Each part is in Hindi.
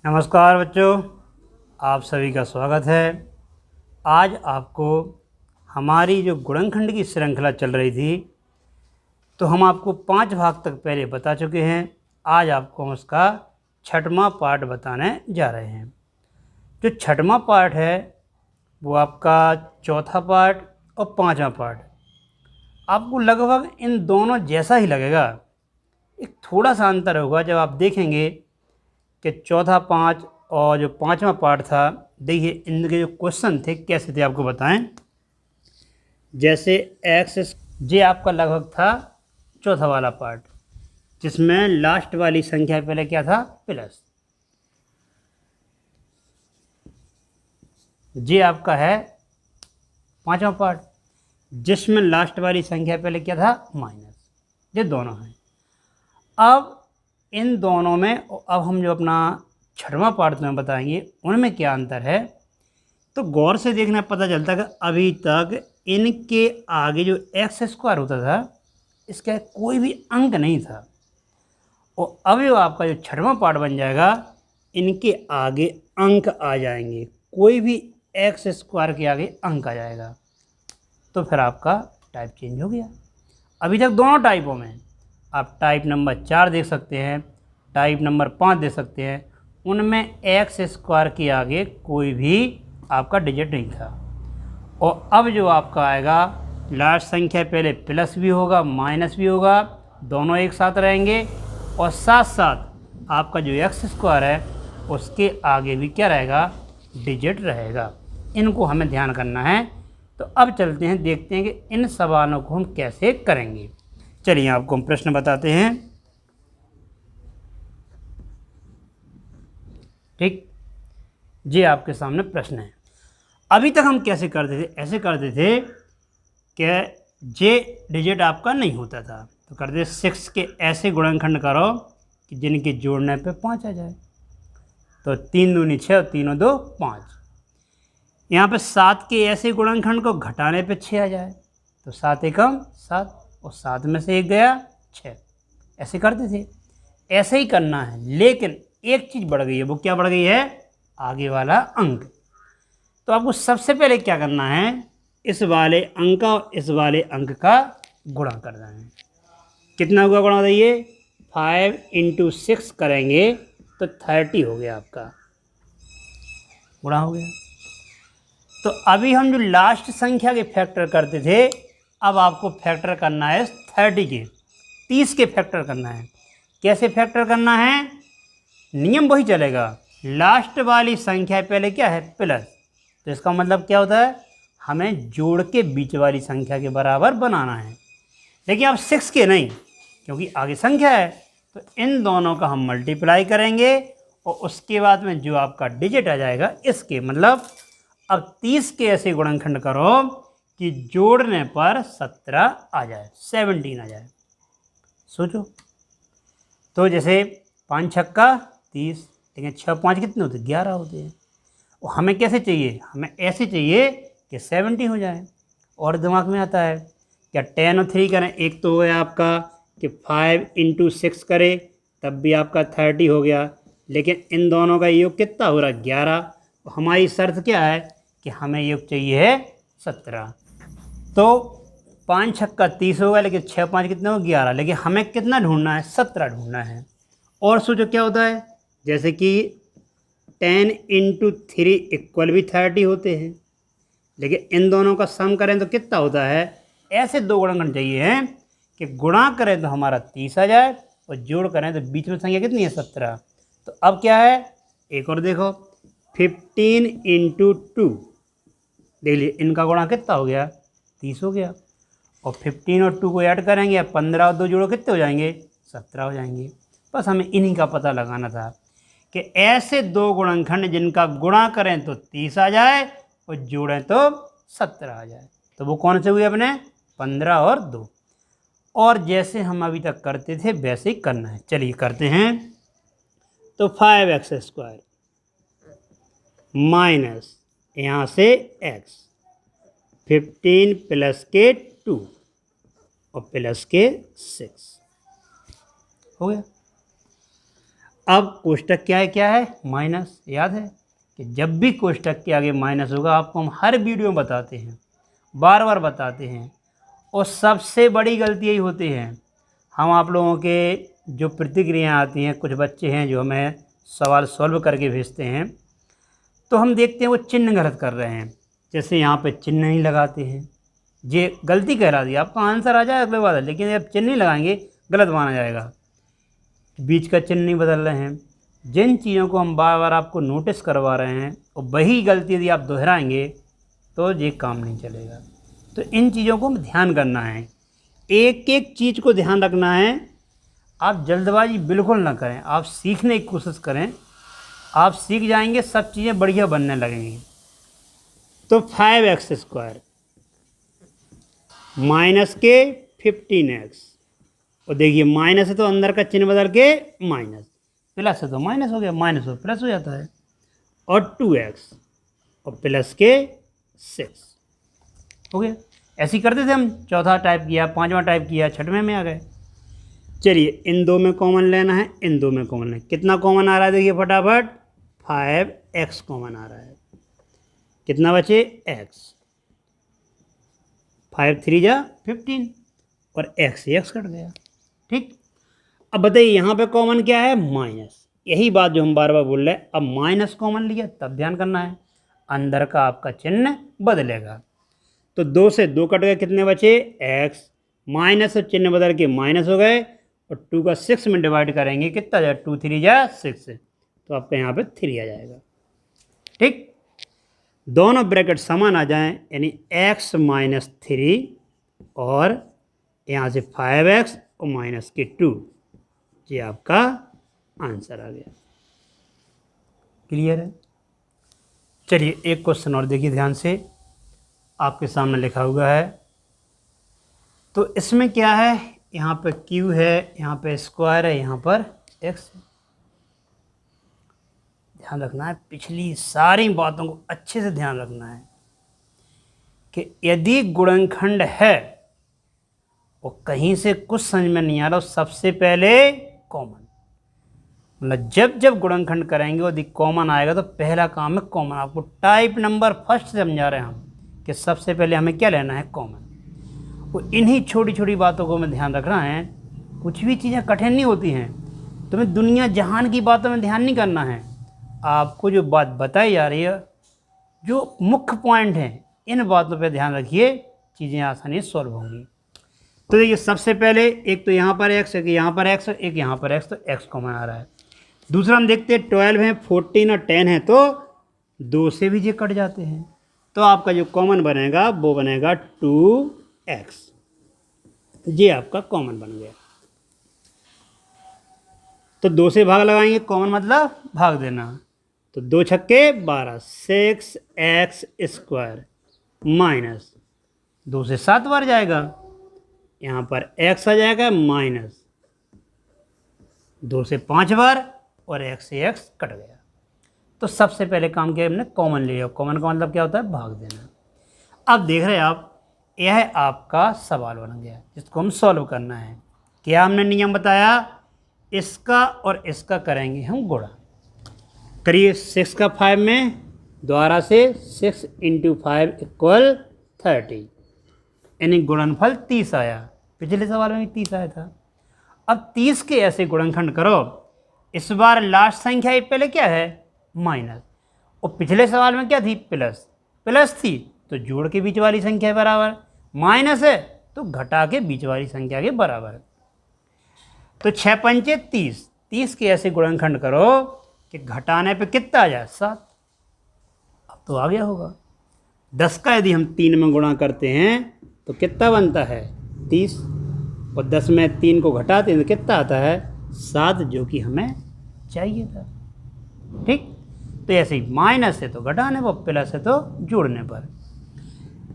नमस्कार बच्चों, आप सभी का स्वागत है। आज आपको हमारी जो गुणनखंड की श्रृंखला चल रही थी, तो हम आपको 5 भाग तक पहले बता चुके हैं। आज आपको हम उसका 6वां पार्ट बताने जा रहे हैं। जो 6वां पार्ट है वो आपका चौथा पार्ट और 5वां पार्ट आपको लगभग इन दोनों जैसा ही लगेगा। एक थोड़ा सा अंतर होगा जब आप देखेंगे कि चौथा 5 और जो 5वां पार्ट था। देखिए इनके जो क्वेश्चन थे कैसे थे आपको बताएं। जैसे एक्स जे आपका लगभग था चौथा वाला पार्ट, जिसमें लास्ट वाली संख्या पहले क्या था, प्लस। जे आपका है 5वां पार्ट, जिसमें लास्ट वाली संख्या पहले क्या था, माइनस। ये दोनों हैं। अब इन दोनों में अब हम जो अपना 6वां पार्ट में बताएंगे उनमें क्या अंतर है। तो गौर से देखना पता चलता है कि अभी तक इनके आगे जो एक्स स्क्वायर होता था, इसका कोई भी अंक नहीं था। और अब जो आपका जो 6वां पार्ट बन जाएगा, इनके आगे अंक आ जाएंगे। कोई भी एक्स स्क्वायर के आगे अंक आ जाएगा, तो फिर आपका टाइप चेंज हो गया। अभी तक दोनों टाइपों में आप टाइप नंबर 4 देख सकते हैं, टाइप नंबर 5 देख सकते हैं। उनमें एक्स स्क्वायर के आगे कोई भी आपका डिजिट नहीं था। और अब जो आपका आएगा, लास्ट संख्या पहले प्लस भी होगा माइनस भी होगा, दोनों एक साथ रहेंगे। और साथ साथ आपका जो एक्स स्क्वायर है उसके आगे भी क्या रहेगा, डिजिट रहेगा। इनको हमें ध्यान करना है। तो अब चलते हैं, देखते हैं कि इन सवालों को हम कैसे करेंगे। चलिए आपको हम प्रश्न बताते हैं। ठीक, ये आपके सामने प्रश्न है। अभी तक हम कैसे करते थे, ऐसे करते थे कि जे डिजिट आपका नहीं होता था, तो करते 6 के ऐसे गुणनखंड करो कि जिनके जोड़ने पे 5 आ जाए। तो 3 दूनी 6 और 3 2 5। यहाँ पे 7 के ऐसे गुणनखंड को घटाने पे 6 आ जाए, तो 7 एकम 7 और 7 में से 1 गया 6। ऐसे करते थे, ऐसे ही करना है। लेकिन एक चीज़ बढ़ गई है, वो क्या बढ़ गई है, आगे वाला अंक। तो आपको सबसे पहले क्या करना है, इस वाले अंक और इस वाले अंक का गुणा करना है। कितना हुआ गुणा बताइए, 5 × 6 करेंगे तो 30 हो गया आपका, गुणा हो गया। तो अभी हम जो लास्ट संख्या के फैक्टर करते थे, अब आपको फैक्टर करना है 30 के, 30 के फैक्टर करना है। कैसे फैक्टर करना है, नियम वही चलेगा। लास्ट वाली संख्या पहले क्या है, प्लस। तो इसका मतलब क्या होता है, हमें जोड़ के बीच वाली संख्या के बराबर बनाना है। लेकिन अब 6 के नहीं, क्योंकि आगे संख्या है। तो इन दोनों का हम मल्टीप्लाई करेंगे और उसके बाद में जो आपका डिजिट आ जाएगा इसके, मतलब अब 30 के ऐसे गुणनखंड करो कि जोड़ने पर 17 आ जाए, 17 आ जाए। सोचो, तो जैसे 5 छक्का 30, लेकिन 6 5 कितने होते, 11 होते हैं। और हमें कैसे चाहिए, हमें ऐसे चाहिए कि 70 हो जाए। और दिमाग में आता है क्या, 10 और 3 करें, एक तो हो गया आपका कि 5 × 6 करें तब भी आपका 30 हो गया। लेकिन इन दोनों का योग कितना हो रहा है, 11। हमारी शर्त क्या है कि हमें योग चाहिए है 17। तो 5 छक्का 30 होगा, लेकिन 6 5 कितने हो, 11। लेकिन हमें कितना ढूंढना है, 17 ढूंढना है। और सोचो क्या होता है, जैसे कि 10 × 3 इक्वल भी 30 होते हैं। लेकिन इन दोनों का सम करें तो कितना होता है, ऐसे दो गुणनखंड चाहिए हैं कि गुणा करें तो हमारा 30 आ जाए और जोड़ करें तो बीच में संख्या कितनी है, 17। तो अब क्या है, एक और देखो, 15 × 2, देख लीजिए इनका गुणा कितना हो गया, 30 हो गया। और 15 और 2 को ऐड करेंगे, 15 और 2 जोड़ो कितने हो जाएंगे, 17 हो जाएंगे। बस हमें इन्हीं का पता लगाना था कि ऐसे दो गुणनखंड जिनका गुणा करें तो 30 आ जाए और जोड़ें तो 17 आ जाए। तो वो कौन से हुए अपने, 15 और 2। और जैसे हम अभी तक करते थे वैसे ही करना है। चलिए करते हैं। तो 5x² माइनस यहाँ से x, 15 प्लस के 2 और प्लस के 6 हो गया। अब कोष्टक क्या है माइनस। याद है कि जब भी कोष्टक के आगे माइनस होगा, आपको हम हर वीडियो में बताते हैं, बार बार बताते हैं, और सबसे बड़ी गलती यही होती है। हम आप लोगों के जो प्रतिक्रियाएँ आती हैं, कुछ बच्चे हैं जो हमें सवाल सॉल्व करके भेजते हैं, तो हम देखते हैं वो चिन्ह गलत कर रहे हैं। जैसे यहाँ पे चिन्ह नहीं लगाते हैं, ये गलती कहला दी, आपका आंसर आ जाए अगले बार, लेकिन जब चिन्ह नहीं लगाएंगे गलत माना जाएगा। बीच का चिन्ह नहीं बदल रहे हैं। जिन चीज़ों को हम बार बार आपको नोटिस करवा रहे हैं और वही गलती यदि आप दोहराएंगे तो ये काम नहीं चलेगा। तो इन चीज़ों को ध्यान करना है, एक एक चीज़ को ध्यान रखना है। आप जल्दबाजी बिल्कुल ना करें, आप सीखने की कोशिश करें, आप सीख जाएंगे, सब चीज़ें बढ़िया बनने लगेंगी। तो 5x² माइनस के 15x, और देखिए माइनस है तो अंदर का चिन्ह बदल के माइनस, प्लस है तो माइनस हो गया, माइनस हो प्लस हो जाता है, और 2x और प्लस के 6 हो गया। ऐसे ही करते थे हम, चौथा टाइप किया, पांचवा टाइप किया, छठवें में आ गए। चलिए इन दो में कॉमन लेना है, इन दो में कॉमन लेना है। कितना कॉमन आ रहा है देखिए फटाफट, 5x कॉमन आ रहा है। कितना बचे x, 5 3 जा 15 और x से x कट गया। ठीक, अब बताइए यहाँ पे कॉमन क्या है माइनस। यही बात जो हम बार बार बोल रहे हैं, अब माइनस कॉमन लिया तब ध्यान करना है, अंदर का आपका चिन्ह बदलेगा। तो 2 से 2 कट गए, कितने बचे x, माइनस और चिन्ह बदल के माइनस हो गए, और 2 का 6 में डिवाइड करेंगे, कितना जाए 2 3 जा 6, तो आपका यहाँ पे 3 आ जाएगा। ठीक, दोनों ब्रैकेट समान आ जाएं, यानी x माइनस 3 और यहाँ से 5x और माइनस के 2, ये आपका आंसर आ गया। क्लियर है? चलिए एक क्वेश्चन और देखिए ध्यान से, आपके सामने लिखा हुआ है। तो इसमें क्या है, यहाँ पे q है, यहाँ पे स्क्वायर है, यहाँ पर x है। ध्यान रखना है, पिछली सारी बातों को अच्छे से ध्यान रखना है कि यदि गुणनखंड है और कहीं से कुछ समझ में नहीं आ रहा, सबसे पहले कॉमन, मतलब जब जब गुणनखंड करेंगे यदि कॉमन आएगा तो पहला काम है कॉमन। आपको टाइप नंबर फर्स्ट समझा रहे हैं हम कि सबसे पहले हमें क्या लेना है कॉमन। वो इन्हीं छोटी छोटी बातों को हमें ध्यान रखना है। कुछ भी चीज़ें कठिन नहीं होती हैं, तुम्हें दुनिया जहान की बातों में ध्यान नहीं करना है। आपको जो बात बताई जा रही है, जो मुख्य पॉइंट हैं, इन बातों पे ध्यान रखिए, चीज़ें आसानी से सॉल्व होंगी। तो देखिए सबसे पहले एक तो यहाँ पर x, एक यहाँ पर x, एक यहाँ पर x, तो x कॉमन आ रहा है। दूसरा हम देखते हैं 12 है, 14 और 10 है, तो 2 से भी ये कट जाते हैं, तो आपका जो कॉमन बनेगा वो बनेगा 2x, ये आपका कॉमन बन गया। तो 2 से भाग लगाएंगे, कॉमन मतलब भाग देना, तो 2 छक्के 12, 6x² माइनस 2 से 7 बार जाएगा, यहाँ पर x आ जाएगा माइनस 2 से 5 बार, और x से x कट गया। तो सबसे पहले काम किया हमने कॉमन लिया। कॉमन का मतलब क्या होता है भाग देना। अब देख रहे हैं आप, यह आपका सवाल बन गया जिसको हम सॉल्व करना है। क्या हमने नियम बताया, इसका और इसका करेंगे हम गुणा। करिए 6 का 5 में द्वारा से 6 × 5 = 30, यानी गुणनफल 30 आया। पिछले सवाल में 30 आया था। अब 30 के ऐसे गुणनखंड करो, इस बार लास्ट संख्या ये पहले क्या है माइनस, और पिछले सवाल में क्या थी प्लस, प्लस थी तो जोड़ के बीच वाली संख्या बराबर, माइनस है तो घटा के बीच वाली संख्या के बराबर। तो 6 पंचे 30, 30 के ऐसे गुणनखंड करो कि घटाने पे कितना आ जाए 7। अब तो आ गया होगा। 10 का यदि हम 3 में गुणा करते हैं तो कितना बनता है 30, और 10 में 3 को घटाते हैं तो कितना आता है 7, जो कि हमें चाहिए था। ठीक, तो ऐसे ही माइनस है तो घटाने पर, प्लस है तो जोड़ने पर।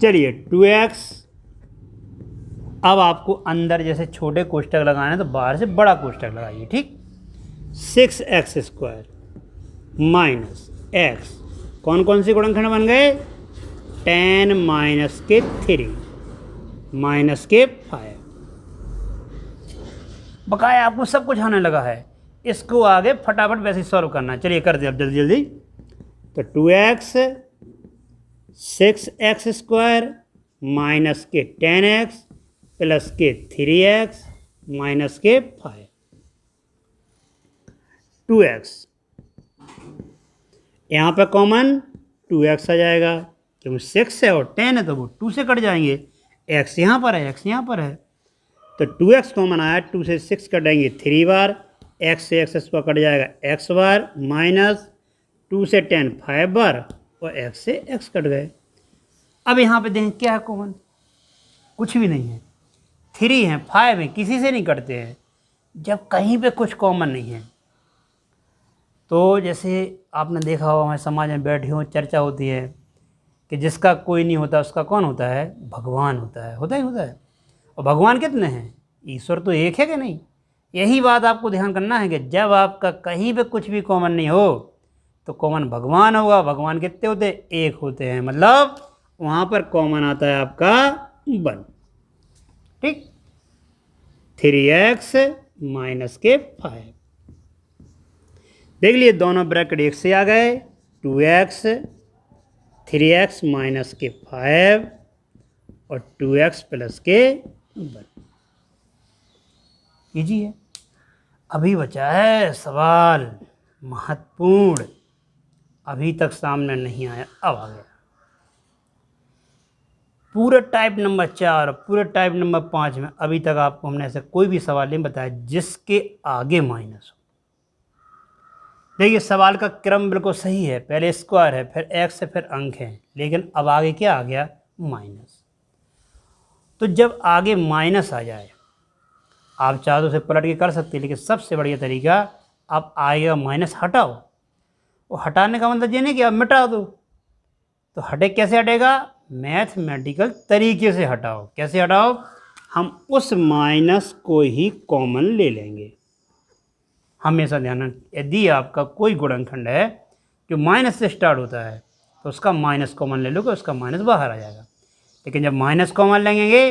चलिए 2x, अब आपको अंदर जैसे छोटे कोष्टक लगाने तो बाहर से बड़ा कोष्टक लगाइए। ठीक, 6x² माइनस x, कौन कौन से गुणनखंड बन गए 10 माइनस के 3 माइनस के 5। बकाया आपको सब कुछ आने लगा है, इसको आगे फटाफट वैसे सॉल्व करना है। चलिए कर दे अब जल्दी जल्दी। तो 2x 6x² माइनस के 10x प्लस के 3x माइनस के 5। 2x यहाँ पे कॉमन 2x आ जाएगा क्योंकि 6 है और 10 है तो वो 2 से कट जाएंगे। x यहाँ पर है, x यहाँ पर है, तो 2x कॉमन आया। 2 से 6 कटेंगे 3 बार, x से x पर कट जाएगा x बार, माइनस 2 से 10 5 बार और x से x कट गए। अब यहाँ पे देखें क्या है कॉमन, कुछ भी नहीं है। 3 है 5 है, किसी से नहीं कटते हैं जब कहीं पे कुछ कॉमन नहीं है। तो जैसे आपने देखा हो हमारे समाज में बैठे हो चर्चा होती है कि जिसका कोई नहीं होता उसका कौन होता है, भगवान होता है। होता ही होता है। और भगवान कितने हैं, ईश्वर तो एक है कि नहीं। यही बात आपको ध्यान करना है कि जब आपका कहीं पे कुछ भी कॉमन नहीं हो तो कॉमन भगवान होगा। भगवान कितने होते हैं, एक होते हैं, मतलब वहाँ पर कॉमन आता है आपका 1। ठीक, 3x माइनस के 5। देख लिए दोनों ब्रैकेट एक से आ गए। 2x 3x माइनस के 5 और 2x प्लस के 1। इजी है। अभी बचा है सवाल महत्वपूर्ण, अभी तक सामने नहीं आया, अब आ गया। पूरे टाइप नंबर 4 और पूरे टाइप नंबर 5 में अभी तक आपको हमने ऐसा कोई भी सवाल नहीं बताया जिसके आगे माइनस हो। देखिए सवाल का क्रम बिल्कुल सही है, पहले स्क्वायर है, फिर x है, फिर अंक है, लेकिन अब आगे क्या आ गया, माइनस। तो जब आगे माइनस आ जाए, आप चाहो तो उसे पलट के कर सकते हैं, लेकिन सबसे बढ़िया तरीका आप आएगा माइनस हटाओ। और हटाने का मतलब ये नहीं कि आप मिटा दो, तो हटे कैसे हटेगा, मैथमेटिकल तरीके से हटाओ। कैसे हटाओ, हम उस माइनस को ही कॉमन ले लेंगे। हमेशा ध्यान रखें, यदि आपका कोई गुणनखंड है जो माइनस से स्टार्ट होता है तो उसका माइनस कॉमन ले लोगे, उसका माइनस बाहर आ जाएगा। लेकिन जब माइनस कॉमन लेंगे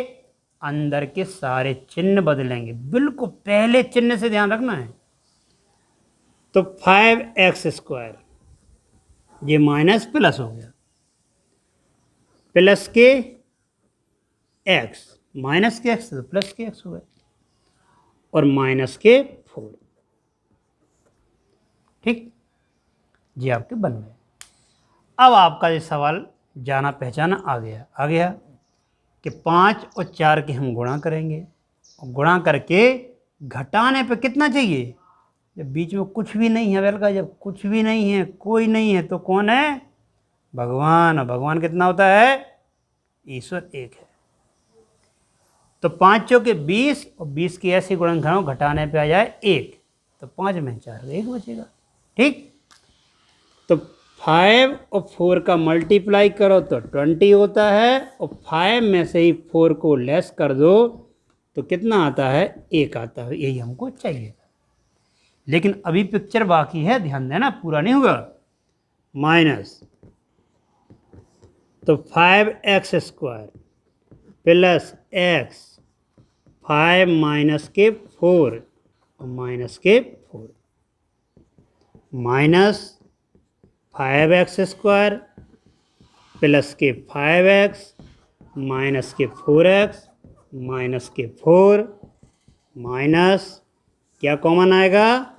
अंदर के सारे चिन्ह बदलेंगे। बिल्कुल पहले चिन्ह से ध्यान रखना है। तो 5x² ये माइनस प्लस हो गया, प्लस के x, माइनस के x तो प्लस के x हो गए, और माइनस के 4। ठीक जी, आपके बन गए। अब आपका ये सवाल जाना पहचाना आ गया कि 5 और 4 के हम गुणा करेंगे, और गुणा करके घटाने पे कितना चाहिए, जब बीच में कुछ भी नहीं है। वेल का जब कुछ भी नहीं है, कोई नहीं है, तो कौन है, भगवान। और भगवान कितना होता है, ईश्वर एक है। तो 5 चौके 20 और 20 की ऐसी गुणनखंड घटाने पे आ जाए 1, तो 5 में 4 1 बचेगा। ठीक, तो 5 और 4 का मल्टीप्लाई करो तो 20 होता है, और 5 में से ही 4 को लेस कर दो तो कितना आता है, 1 आता है। यही हमको चाहिए। लेकिन अभी पिक्चर बाकी है, ध्यान देना, पूरा नहीं होगा। माइनस, तो 5x² प्लस x, 5 माइनस के 4 और माइनस के 4, माइनस 5x² प्लस के 5x माइनस के 4x माइनस के 4, माइनस क्या कॉमन आएगा,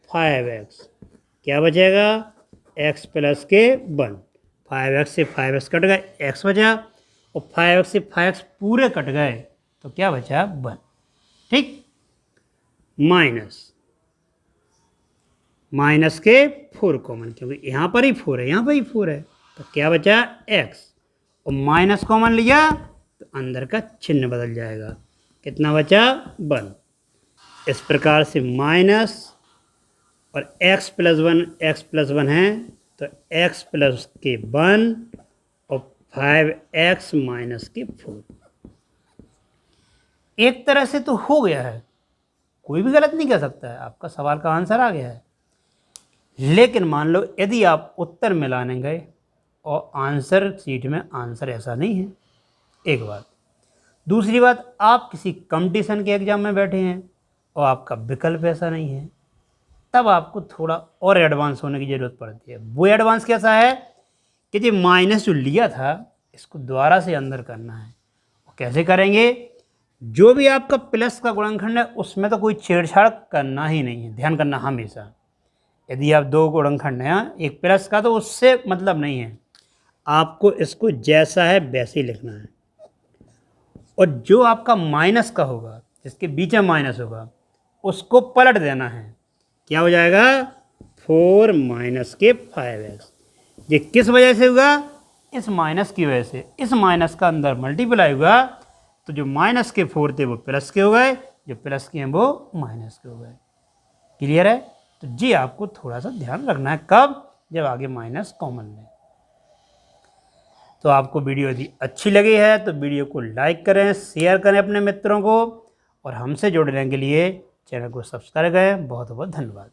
5x, क्या बचेगा, x प्लस के 1। 5x से 5x कट गए, x बचा, और 5x से 5x पूरे कट गए तो क्या बचा, 1। ठीक, माइनस के 4 कॉमन, क्योंकि यहाँ पर ही 4 है, यहाँ पर ही 4 है, तो क्या बचा, x, और माइनस कॉमन लिया तो अंदर का चिन्ह बदल जाएगा। कितना बचा, 1। इस प्रकार से माइनस और x प्लस 1 है, तो x प्लस के 1 और 5x माइनस के 4। एक तरह से तो हो गया है, कोई भी गलत नहीं कह सकता है, आपका सवाल का आंसर आ गया है। लेकिन मान लो यदि आप उत्तर मिलाने गए और आंसर शीट में आंसर ऐसा नहीं है, एक बात। दूसरी बात, आप किसी कंपटीशन के एग्जाम में बैठे हैं और आपका विकल्प ऐसा नहीं है, तब आपको थोड़ा और एडवांस होने की ज़रूरत पड़ती है। वो एडवांस कैसा है कि जो माइनस जो लिया था इसको दोबारा से अंदर करना है। कैसे करेंगे? जो भी आपका प्लस का गुणनखंड है उसमें तो कोई छेड़छाड़ करना ही नहीं है, ध्यान करना हमेशा। यदि आप दो गुणनखंड हैं, एक प्लस का, तो उससे मतलब नहीं है, आपको इसको जैसा है वैसे ही लिखना है। और जो आपका माइनस का होगा, जिसके बीच में माइनस होगा, उसको पलट देना है। क्या हो जाएगा? 4 माइनस के 5x। ये किस वजह से हुआ? इस माइनस की वजह से। इस माइनस का अंदर मल्टीप्लाई हुआ तो जो माइनस के 4 थे वो प्लस के हो गए, जो प्लस के हैं वो माइनस के हो गए। क्लियर है? तो जी आपको थोड़ा सा ध्यान रखना है। कब? जब आगे माइनस कॉमन लें। तो आपको वीडियो यदि अच्छी लगी है तो वीडियो को लाइक करें, शेयर करें अपने मित्रों को, और हमसे जुड़ने के लिए चैनल को सब्सक्राइब करें। बहुत बहुत धन्यवाद।